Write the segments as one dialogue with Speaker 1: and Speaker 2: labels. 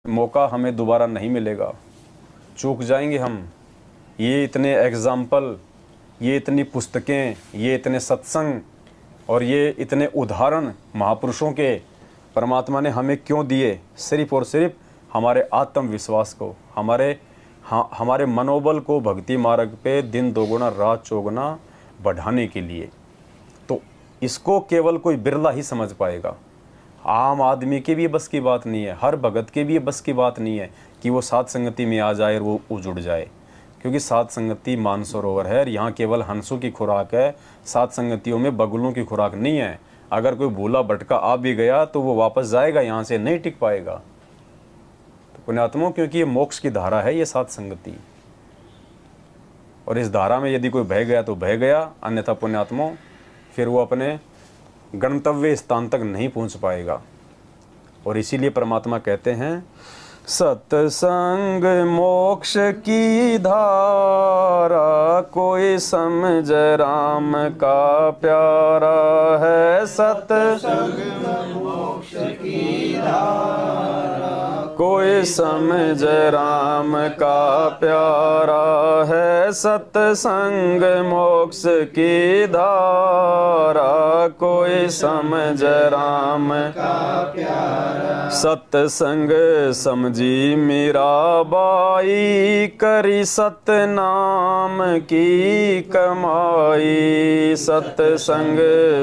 Speaker 1: मौका हमें दोबारा नहीं मिलेगा, चूक जाएंगे हम। ये इतने एग्ज़ाम्पल, ये इतनी पुस्तकें, ये इतने सत्संग और ये इतने उदाहरण महापुरुषों के परमात्मा ने हमें क्यों दिए? सिर्फ और सिर्फ हमारे आत्मविश्वास को, हमारे मनोबल को भक्ति मार्ग पे दिन दोगुना रात चौगुना बढ़ाने के लिए। तो इसको केवल कोई बिरला ही समझ पाएगा। आम आदमी के भी बस की बात नहीं है, हर भगत के भी बस की बात नहीं है कि वो सात संगति में आ जाए और वो उजुड़ जाए, क्योंकि सात संगति मानसरोवर है और यहाँ केवल हंसों की खुराक है। सात संगतियों में बगुलों की खुराक नहीं है। अगर कोई भूला भटका आ भी गया तो वो वापस जाएगा, यहाँ से नहीं टिक पाएगा। तो पुण्यात्माओं, क्योंकि ये मोक्ष की धारा है ये सात संगति, और इस धारा में यदि कोई बह गया तो बह गया, अन्यथा पुण्यात्माओं फिर वो अपने गंतव्य स्थान तक नहीं पहुंच पाएगा। और इसीलिए परमात्मा कहते हैं सत्संग मोक्ष की धारा, कोई समझ राम का प्यारा है। सत्संग मोक्ष की धारा, कोई समझ राम का प्यारा है। सत्संग मोक्ष की धारा, कोई समझ राम का प्यारा। सत्संग समझी मीराबाई, करी सतनाम की कमाई। सत्संग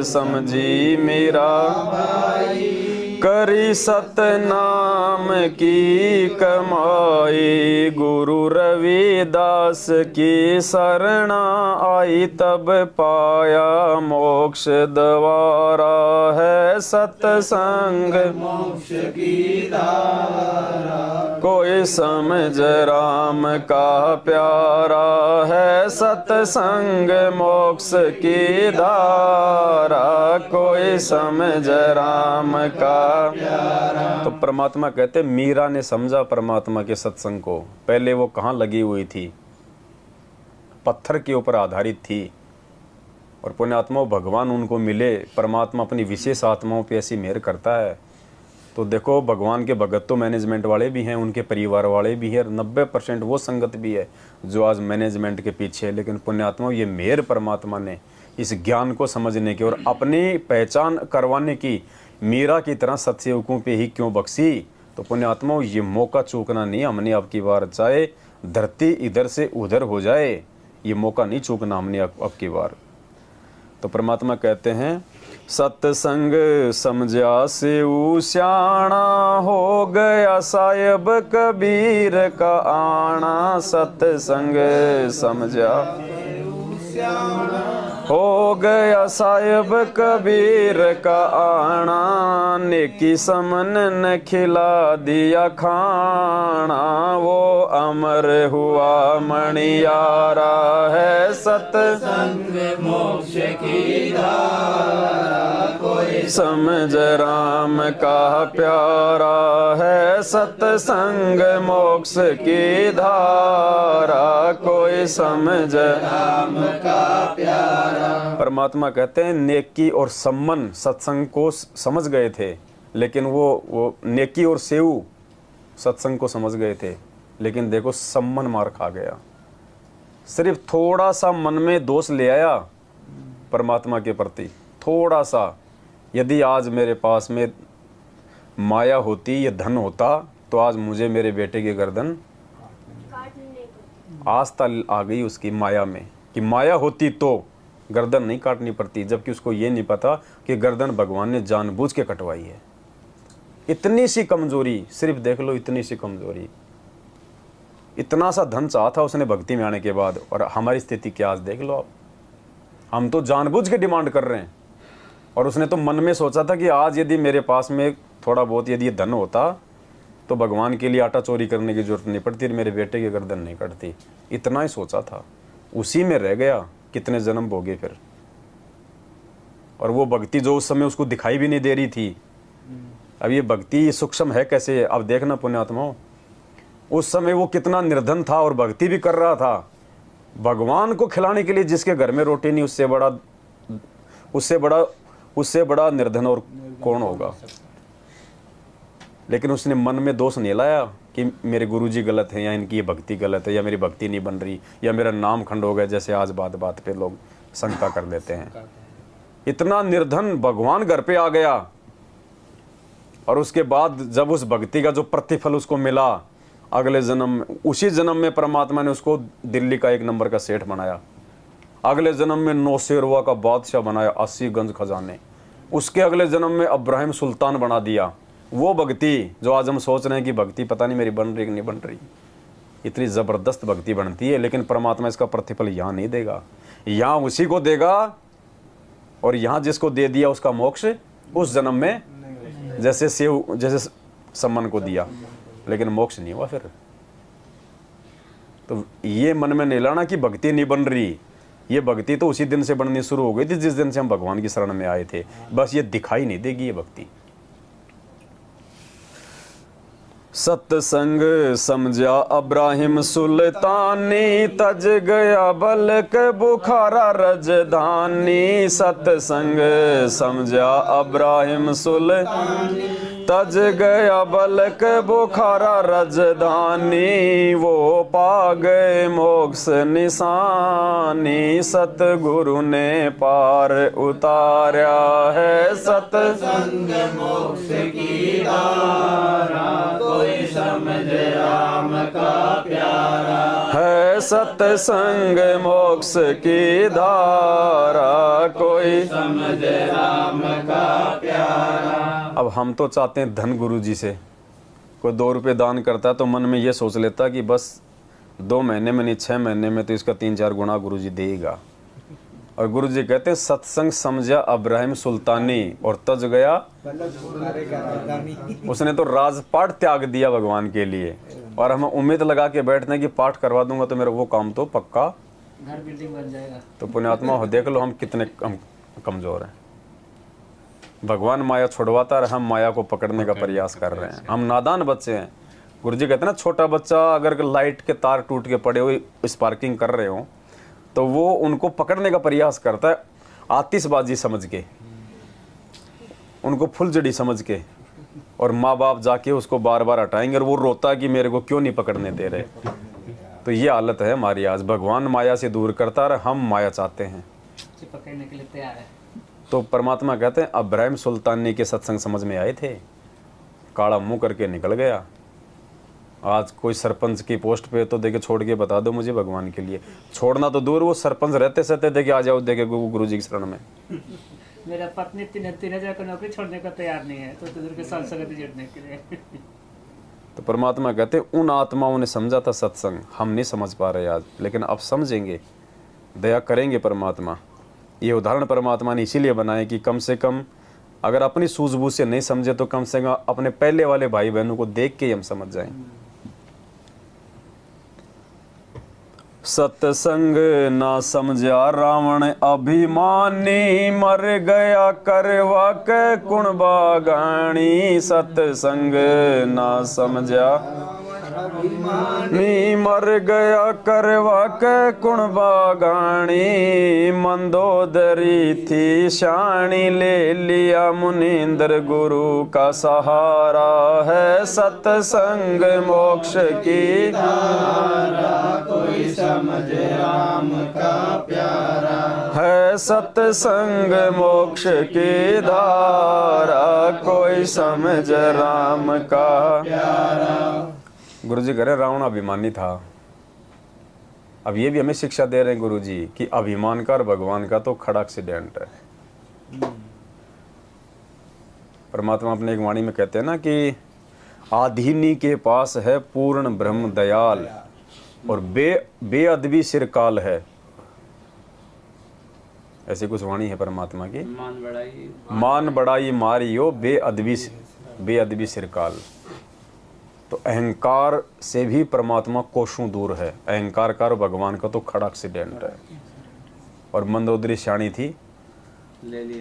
Speaker 1: समझी मीराबाई, करी सतनाम की कमाई। गुरु रविदास की शरणा आई, तब पाया मोक्ष द्वारा है। सत्संग मोक्ष की धारा, कोई समझ राम का प्यारा है। सत्संग मोक्ष की धारा, कोई समझ राम का प्यारा। तो परमात्मा कहते मीरा ने समझा परमात्मा के सत्संग को। पहले वो कहाँ लगी हुई थी? पत्थर के ऊपर आधारित थी। और पुण्यात्माओं, भगवान उनको मिले। परमात्मा अपनी विशेष आत्माओं पे ऐसी मेहर करता है। तो देखो, भगवान के भगत तो मैनेजमेंट वाले भी हैं, उनके परिवार वाले भी हैं, और 90% वो संगत भी है जो आज मैनेजमेंट के पीछे है। लेकिन पुण्यात्माओं, ये मेहर परमात्मा ने इस ज्ञान को समझने की और अपनी पहचान करवाने की मीरा की तरह सत्सेवकों पे ही क्यों बख्शी? तो पुण्यात्माओं, ये मौका चूकना नहीं हमने अब की बार। चाहे धरती इधर से उधर हो जाए, ये मौका नहीं चूकना हमने अब की बार। तो परमात्मा कहते हैं सत्संग समझा से श्याणा, हो गया साहिब कबीर का आना। सत्संग समझा हो गया साहिब कबीर का आना। नेकी समन ने खिला दिया खाना, वो अमर हुआ मणियारा है। सत्संग मोक्ष की धारा, कोई समझ राम का प्यारा है। सत्संग मोक्ष की धारा, कोई समझ राम का प्यारा। परमात्मा कहते हैं नेकी और सम्मन सत्संग को समझ गए थे, लेकिन वो नेकी और सेऊ सत्संग को समझ गए थे, लेकिन देखो सम्मन मार खा गया। सिर्फ थोड़ा सा मन में दोष ले आया परमात्मा के प्रति, थोड़ा सा। यदि आज मेरे पास में माया होती या धन होता तो आज मुझे मेरे बेटे की गर्दन आस्था आ गई उसकी माया में, कि माया होती तो गर्दन नहीं काटनी पड़ती, जबकि उसको ये नहीं पता कि गर्दन भगवान ने जानबूझ के कटवाई है। इतनी सी कमजोरी, सिर्फ देख लो इतनी सी कमजोरी। इतना सा धन चाहा था उसने भक्ति में आने के बाद, और हमारी स्थिति क्या आज देख लो आप। हम तो जानबूझ के डिमांड कर रहे हैं, और उसने तो मन में सोचा था कि आज यदि मेरे पास में थोड़ा बहुत यदि धन होता तो भगवान के लिए आटा चोरी करने की जरूरत नहीं पड़ती, मेरे बेटे की गर्दन नहीं कटती। इतना ही सोचा था, उसी में रह गया। कितने जन्म भोगे फिर। और वो भक्ति जो उस समय उसको दिखाई भी नहीं दे रही थी, अब ये भक्ति सूक्ष्म है कैसे। अब देखना पुण्यात्माओं, उस समय वो कितना निर्धन था और भक्ति भी कर रहा था। भगवान को खिलाने के लिए जिसके घर में रोटी नहीं, उससे बड़ा निर्धन और कौन होगा। लेकिन उसने मन में दोष नहीं लाया कि मेरे गुरुजी गलत हैं या इनकी ये भक्ति गलत है या मेरी भक्ति नहीं बन रही या मेरा नाम खंड हो गया, जैसे आज बात बात पे लोग शंका कर देते हैं। इतना निर्धन भगवान घर पे आ गया और उसके बाद जब उस भक्ति का जो प्रतिफल उसको मिला, अगले जन्म उसी जन्म में परमात्मा ने उसको दिल्ली का 1 नंबर का सेठ बनाया, अगले जन्म में नौशेरवा का बादशाह बनाया, 80 गंज खजाने, उसके अगले जन्म में इब्राहिम सुल्तान बना दिया। वो भक्ति जो आज हम सोच रहे हैं कि भक्ति पता नहीं मेरी बन रही कि नहीं बन रही, इतनी ज़बरदस्त भक्ति बनती है, लेकिन परमात्मा इसका प्रतिफल यहाँ नहीं देगा, यहाँ उसी को देगा और यहाँ जिसको दे दिया उसका मोक्ष उस जन्म में जैसे सेव जैसे सम्मान को दिया, लेकिन मोक्ष नहीं हुआ। फिर तो ये मन में नहीं लाना कि भक्ति नहीं बन रही, ये भक्ति तो उसी दिन से बननी शुरू हो गई थी जिस दिन से हम भगवान की शरण में आए थे, बस ये दिखाई नहीं देगी ये भक्ति। सत्संग समझा इब्राहिम सुल्तानी, तज गया बलक बुखारा रजधानी। सत्संग समझा इब्राहिम सुल्तानी, तज गया बलक बुखारा रजधानी। वो पा गए मोक्ष निशानी, सतगुरु ने पार उतारा है। सत्संग मोक्ष की धारा, कोई समझ राम का प्यारा है। सत्संग मोक्ष की धारा, कोई समझ राम का प्यारा। अब हम तो चाहते हैं धन गुरु जी से, कोई 2 रुपये दान करता है तो मन में ये सोच लेता कि बस 2 महीने में नहीं 6 महीने में तो इसका 3-4 गुना गुरु जी देगा। और गुरु जी कहते हैं सत्संग समझा इब्राहिम सुल्तानी, और तज गया उसने तो राजपाट त्याग दिया भगवान के लिए, और हम उम्मीद लगा के बैठते हैं कि पाठ करवा दूंगा तो मेरा वो काम तो पक्का
Speaker 2: घर बिल्डिंग बन जाएगा।
Speaker 1: तो पुण्यात्मा हो, देख लो हम कितने कमजोर हैं। भगवान माया छुड़वाता है, हम माया को पकड़ने का प्रयास कर रहे हैं, हम नादान बच्चे हैं। गुरु जी कहते हैं ना, छोटा बच्चा अगर लाइट के तार टूट के पड़े हुए स्पार्किंग कर रहे हो तो वो उनको पकड़ने का प्रयास करता है आतिशबाजी समझ के, उनको फुलझड़ी समझ के, और माँ बाप जाके उसको बार बार हटाएंगे और वो रोता है कि मेरे को क्यों नहीं पकड़ने दे रहे। तो ये हालत है हमारी आज। भगवान माया से दूर करता है, हम माया चाहते हैं,
Speaker 2: पकड़ने के लिए तैयार है।
Speaker 1: तो परमात्मा कहते हैं इब्राहिम सुल्तानी के सत्संग समझ में आए थे, काला मुंह करके निकल गया। आज कोई सरपंच की पोस्ट पे तो देखे छोड़ के बता दो मुझे भगवान के लिए, छोड़ना तो दूर, वो सरपंच रहते सहते देखे आ जाओ देखे गुरु जी की शरण में।
Speaker 2: मेरा पत्नी 3,000 का नौकरी छोड़ने का तैयार नहीं है, तो दूर के संसर्ग जुड़ने के लिए।
Speaker 1: तो परमात्मा कहते हैं उन आत्माओं ने समझा था सत्संग, हम नहीं समझ पा रहे आज, लेकिन अब समझेंगे, दया करेंगे परमात्मा। ये उदाहरण परमात्मा ने इसीलिए बनाए कि कम से कम अगर अपनी सूझबूझ से नहीं समझे तो कम से कम अपने पहले वाले भाई बहनों को देख के ही हम समझ जाएं। सत्संग ना समझा रावण अभिमानी, मर गया करवा के कुण बागानी। सत्संग ना समझा नी, मर गया करवा के कुण बागानी। मंदोदरी थी शानी, ले लिया मुनींद्र गुरु का सहारा है। सत्संग मोक्ष की धारा, कोई समझ राम का प्यारा है। सत्संग मोक्ष की धारा, कोई समझ राम का प्यारा। गुरु जी कह रहे रावण अभिमानी था। अब ये भी हमें शिक्षा दे रहे हैं गुरु जी कि अभिमान का और भगवान का तो खड़ा एक्सीडेंट है। परमात्मा अपने एक वाणी में कहते हैं ना कि आधीनी के पास है पूर्ण ब्रह्म दयाल, और बेअदबी सिरकाल है। ऐसी कुछ वाणी है परमात्मा की, मान बढ़ाई मारियो बेअदबी सिरकाल। तो अहंकार से भी परमात्मा कोसों दूर है। अहंकार का और भगवान का तो खड़ा एक्सीडेंट है। और मंदोदरी शानी थी,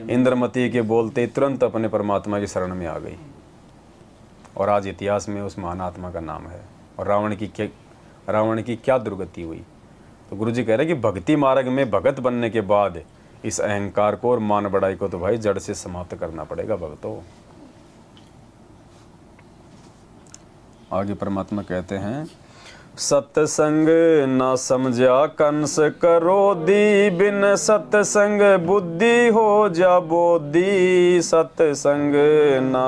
Speaker 1: इंद्रमती के बोलते तुरंत अपने परमात्मा की शरण में आ गई, और आज इतिहास में उस महान आत्मा का नाम है। और रावण की क्या दुर्गति हुई। तो गुरु जी कह रहे हैं कि भक्ति मार्ग में भगत बनने के बाद इस अहंकार को और मान बढ़ाई को तो भाई जड़ से समाप्त करना पड़ेगा भक्तों। आगे परमात्मा कहते हैं, सत्संग न समझा कंस करोधी, बिन सत्संग बुद्धि हो जा बोधी। सत्संग न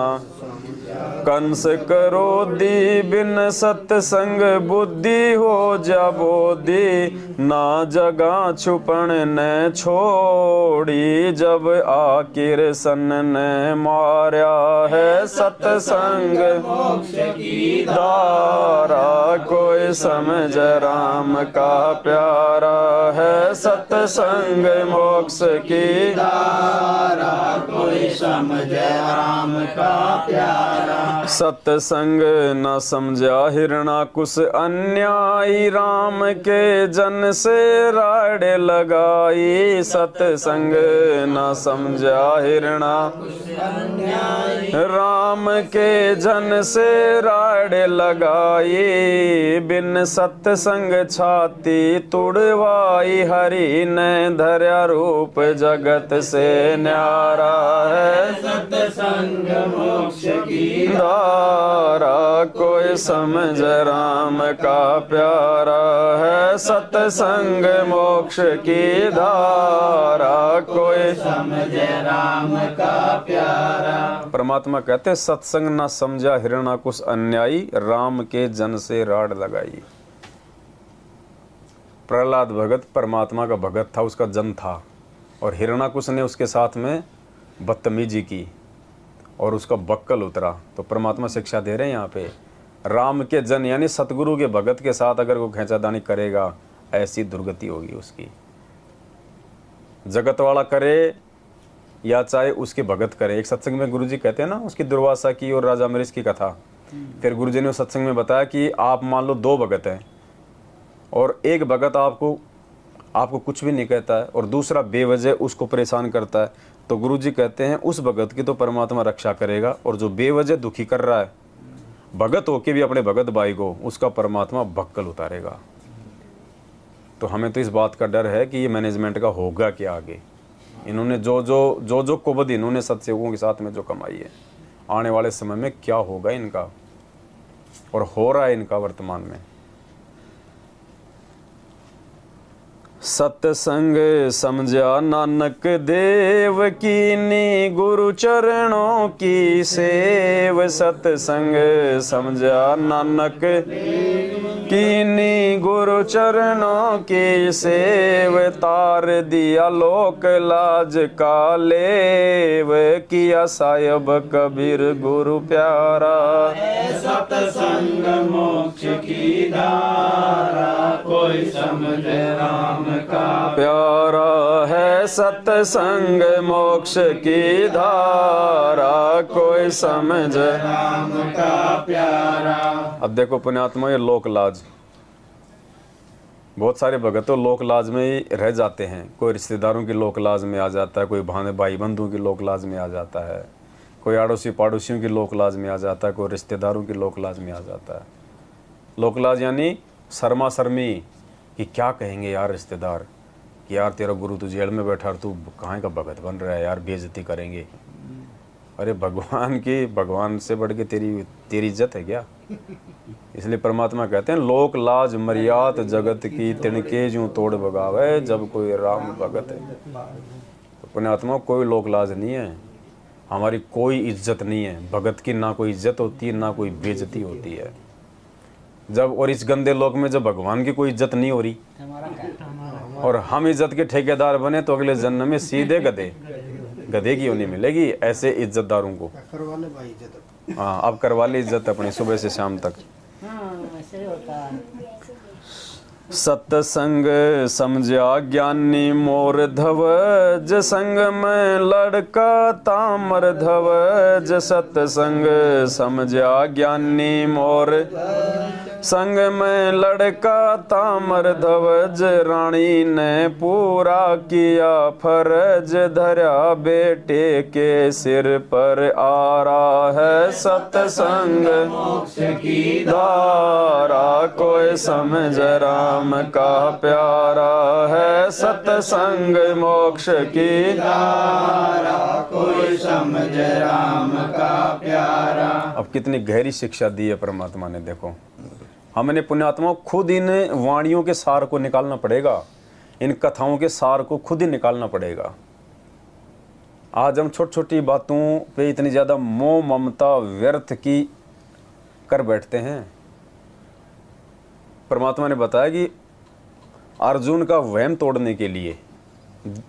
Speaker 1: कंस करोधी, बिन सत्संग बुद्धि हो जा बोधी। ना जगह छुपन न छोड़ी, जब आखिर सन ने मार्या है। सत्संग मोक्ष की धारा, कोई समझ राम का प्यारा है। सत्संग मोक्ष की धारा, कोई समझ राम का प्यारा। सत्संग न समझा हिरणाकुश अन्यायी, राम के जन से राड़ लगाई। सत्संग न समझा राम के जन से राड़ लगाई। बिन सत्संग छाती तुड़वाई, हरि ने धर्या रूप जगत से न्यारा है। सत्संग मोक्ष की धारा, कोई समझ राम का प्यारा है। सत्संग मोक्ष की धारा, कोई समझ राम का प्यारा। परमात्मा कहते हैं, सत्संग न समझा हिरणाकुश अन्यायी, राम के जन से राड़ लगाई। प्रहलाद भगत परमात्मा का भगत था, उसका जन था, और हिरणाकुश ने उसके साथ में बदतमीजी की और उसका बक्कल उतरा। तो परमात्मा शिक्षा दे रहे हैं यहाँ पे, राम के जन यानी सतगुरु के भगत के साथ अगर वो खेचादानी करेगा, ऐसी दुर्गति होगी उसकी। जगत वाला करे या चाहे उसके भगत करे। एक सत्संग में गुरुजी कहते हैं ना, उसकी दुर्वासा की और राजा अमरीश की कथा। फिर गुरुजी ने उस सत्संग में बताया कि आप मान लो 2 भगत हैं, और एक भगत आपको कुछ भी नहीं कहता है और दूसरा बेवजह उसको परेशान करता है। तो गुरुजी कहते हैं, उस भगत की तो परमात्मा रक्षा करेगा, और जो बेवजह दुखी कर रहा है भगत होके भी अपने भगत भाई को, उसका परमात्मा बक्कल उतारेगा। तो हमें तो इस बात का डर है कि ये मैनेजमेंट का होगा क्या आगे। इन्होंने जो कुबद इन्होंने सत्सेवकों के साथ में जो कमाई है, आने वाले समय में क्या होगा इनका, और हो रहा है इनका वर्तमान में। सत्संग समझा नानक देव कीनी, गुरु चरणों की सेव। सत्संग समझा नानक कीनी, गुरु चरणों की सेव। तार दिया लोक लाज का लेव, किया साहिब कबीर गुरु प्यारा। सत्संग मोक्ष की धारा, कोई समझ राम का प्यारा है। सत्संग मोक्ष की धारा, कोई समझ राम का प्यारा। अब देखो पुण्यात्मा, ये लोक लाज, बहुत सारे भगत तो लोक लाज में ही रह जाते हैं। कोई रिश्तेदारों की लोक लाज में आ जाता है, कोई भाई बंधुओं की लोक लाज में आ जाता है, कोई अड़ोसी पड़ोसियों की लोक लाज में आ जाता है, कोई रिश्तेदारों की लोक लाज में आ जाता है। लोक लाज यानी शर्मा शर्मी, कि क्या कहेंगे यार रिश्तेदार कि यार तेरा गुरु तो जेल में बैठा और तू कहाँ का भगत बन रहा है यार, बेइज्जती करेंगे। अरे भगवान से बढ़ के तेरी इज्जत है क्या? इसलिए परमात्मा कहते हैं, लोक लाज मर्याद जगत की, तिनके जूं तोड़ बगावे, जब कोई राम भगत है। तो पुण्यात्मा, कोई लोक लाज नहीं है, हमारी कोई इज्जत नहीं है। भगत की ना कोई इज्जत होती है, ना कोई बेइज्जती होती है। जब और इस गंदे लोक में जब भगवान की कोई इज्जत नहीं हो रही और हम इज्जत के ठेकेदार बने, तो अगले जन्म में सीधे गधे की होनी मिलेगी ऐसे इज्जतदारों को। हाँ, अब करवा ले इज्जत अपनी सुबह से शाम तक। सत्संग समझा ज्ञानी मोर ध्वज, संग में लड़का तामर ध्वज। सत्संग समझा ज्ञानी मोर, संग में लड़का तामर ध्वज। रानी ने पूरा किया फर्ज, धरा बेटे के सिर पर आ रहा है। सत्संग मोक्ष की धारा, कोई समझ राम का प्यारा है, सत्संग मोक्ष की
Speaker 3: धारा कोई समझ राम का प्यारा।
Speaker 1: अब कितनी गहरी शिक्षा दी है परमात्मा ने। देखो हमने पुण्यात्माओं खुद इन वाणियों के सार को निकालना पड़ेगा, इन कथाओं के सार को खुद ही निकालना पड़ेगा। आज हम छोटी छोटी बातों पे इतनी ज़्यादा मोह ममता व्यर्थ की कर बैठते हैं। परमात्मा ने बताया कि अर्जुन का वहम तोड़ने के लिए,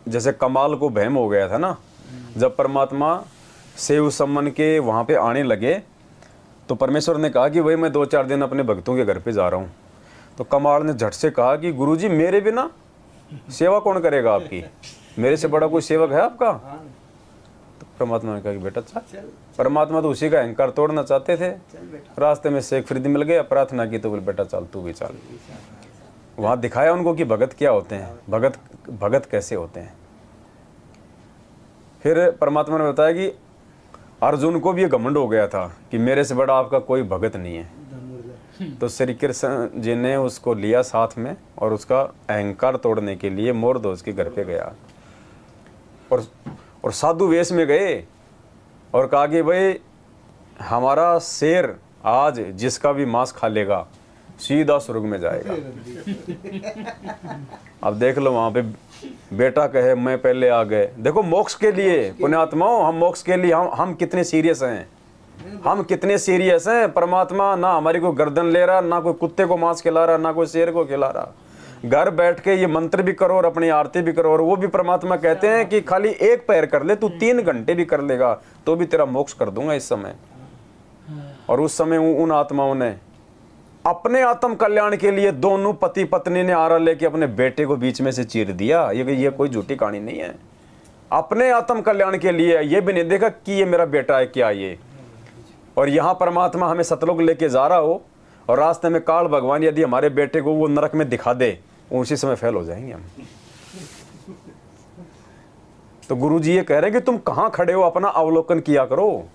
Speaker 1: जैसे कमाल को वहम हो गया था ना, जब परमात्मा सेव सम्मन के वहाँ पे आने लगे तो परमेश्वर ने कहा कि भाई मैं 2-4 दिन अपने भक्तों के घर पे जा रहा हूँ। तो कमाल ने झट से कहा कि गुरुजी मेरे बिना सेवा कौन करेगा आपकी, मेरे से बड़ा कोई सेवक है आपका। तो परमात्मा ने कहा कि बेटा चल। परमात्मा तो उसी का अहंकार तोड़ना चाहते थे। रास्ते में शेख फरीद मिल गया, प्रार्थना की तो बोले बेटा चल तू भी चल। वहाँ दिखाया उनको कि भगत क्या होते हैं, भगत कैसे होते हैं। फिर परमात्मा ने बताया कि अर्जुन को भी ये घमंड हो गया था कि मेरे से बड़ा आपका कोई भगत नहीं है। तो श्री कृष्ण जी ने उसको लिया साथ में और उसका अहंकार तोड़ने के लिए मोरध्वज के घर पे गया और साधु वेश में गए और कहा कि भाई हमारा शेर आज जिसका भी मांस खा लेगा सीधा स्वर्ग में जाएगा। अब देख लो वहां पे बेटा कहे मैं पहले आ गए। देखो मोक्ष के लिए पुण्यात्माओं, हम मोक्ष के लिए हम कितने सीरियस हैं, हम कितने सीरियस हैं। परमात्मा ना हमारी को गर्दन ले रहा, ना कोई कुत्ते को मांस खिला रहा, ना कोई शेर को खिला रहा। घर बैठ के ये मंत्र भी करो और अपनी आरती भी करो। और वो भी परमात्मा कहते हैं कि खाली एक पैर कर ले, तू 3 घंटे भी कर लेगा तो भी तेरा मोक्ष कर दूंगा इस समय। और उस समय उन आत्माओं ने अपने आत्म कल्याण के लिए दोनों पति पत्नी ने आरा लेके अपने बेटे को बीच में से चीर दिया। ये कोई झूठी कहानी नहीं है। अपने आत्म कल्याण के लिए, ये भी नहीं देखा कि ये मेरा बेटा है क्या ये। और यहाँ परमात्मा हमें सतलोक लेके जा रहा हो और रास्ते में काल भगवान यदि हमारे बेटे को वो नरक में दिखा दे, उसी समय फेल हो जाएंगे हम। तो गुरु जी ये कह रहे हैं कि तुम कहाँ खड़े हो, अपना अवलोकन किया करो।